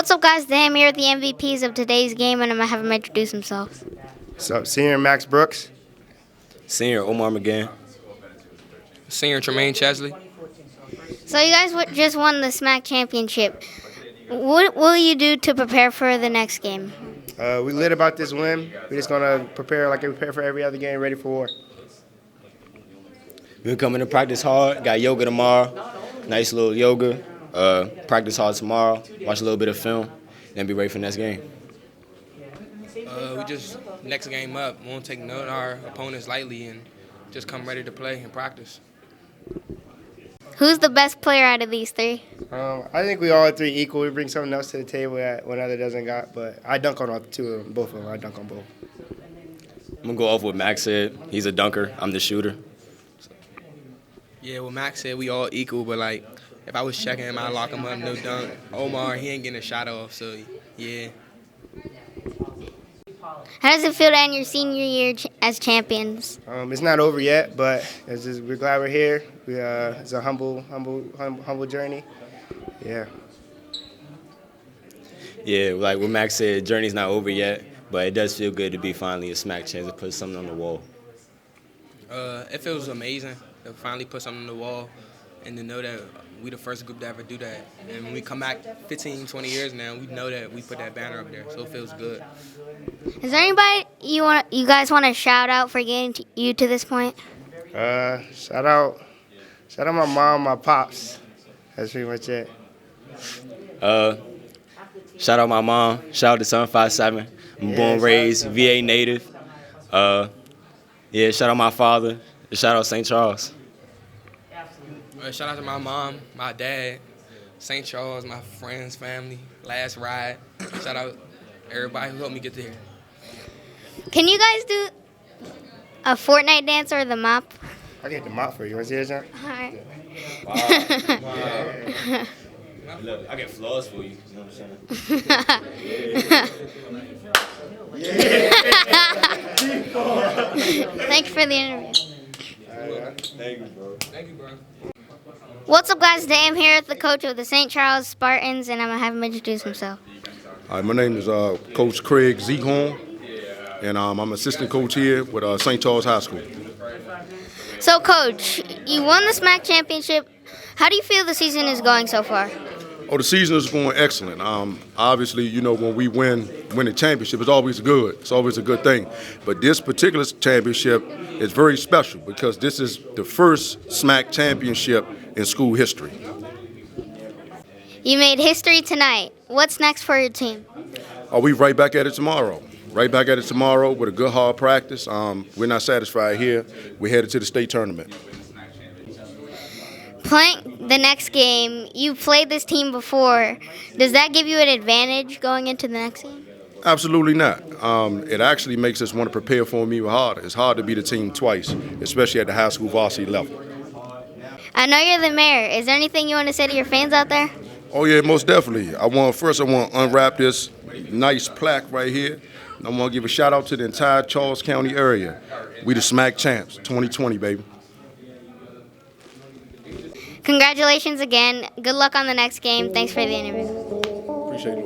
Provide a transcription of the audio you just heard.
What's up, guys? Today I'm here with the MVPs of today's game, and I'm going to have them introduce themselves. So, senior Max Brooks. Senior Omar McGann. Senior Tremaine Chesley. So you guys just won the SMAC championship. What will you do to prepare for the next game? We lit about this win. We're just going to prepare like we prepare for every other game, ready for war. We've been coming to practice hard. Got yoga tomorrow. Nice little yoga. Practice hard tomorrow. Watch a little bit of film. Then be ready for the next game. We just, next game up, won't take none of our opponents lightly and just come ready to play and practice. Who's the best player out of these three? I think we all three equal. We bring something else to the table that one other doesn't got, but I dunk on all two of them, both of them. I dunk on both. I'm going to go off what Max said. He's a dunker. I'm the shooter. Yeah, well, Max said we all equal, but, like, if I was checking him, I'd lock him up, no dunk. Omar, he ain't getting a shot off, so, yeah. How does it feel to end your senior year as champions? It's not over yet, but we're glad we're here. It's a humble journey. Yeah. Yeah, like what Max said, journey's not over yet, but it does feel good to be finally a SMAC chance to put something on the wall. It feels amazing to finally put something on the wall and to know that we the first group to ever do that. And when we come back 15, 20 years now, we know that we put that banner up there, so it feels good. Is there anybody you guys want to shout out for getting you to this point? Shout out my mom, my pops. That's pretty much it. Shout out my mom. Shout out to 757. I'm born, raised, VA native. Shout out my father. Shout out St. Charles. Shout out to my mom, my dad, St. Charles, my friends, family, last ride. Shout out everybody who helped me get there. Can you guys do a Fortnite dance or the mop? I get the mop for you. You want to see that, John? All right. Wow. Look, I get flaws for you. You know what I'm saying? Thanks for the interview. Thank you, bro. Thank you, bro. What's up, guys? Today I'm here with the coach of the St. Charles Spartans, and I'm going to have him introduce himself. Hi, my name is Coach Craig Zeghorn, and I'm assistant coach here with St. Charles High School. So, Coach, you won the SMAC championship. How do you feel the season is going so far? Oh, the season is going excellent. Obviously, you know, when we win a championship, it's always good. It's always a good thing. But this particular championship is very special because this is the first SMAC championship in school history. You made history tonight. What's next for your team? We right back at it tomorrow. Right back at it tomorrow with a good hard practice. We're not satisfied here. We're headed to the state tournament. Playing the next game, you played this team before. Does that give you an advantage going into the next game? Absolutely not. It actually makes us want to prepare for them even harder. It's hard to beat a team twice, especially at the high school varsity level. I know you're the mayor. Is there anything you want to say to your fans out there? Oh, yeah, most definitely. I want to unwrap this nice plaque right here. I want to give a shout-out to the entire Charles County area. We the SMAC champs, 2020, baby. Congratulations again. Good luck on the next game. Thanks for the interview. Appreciate it.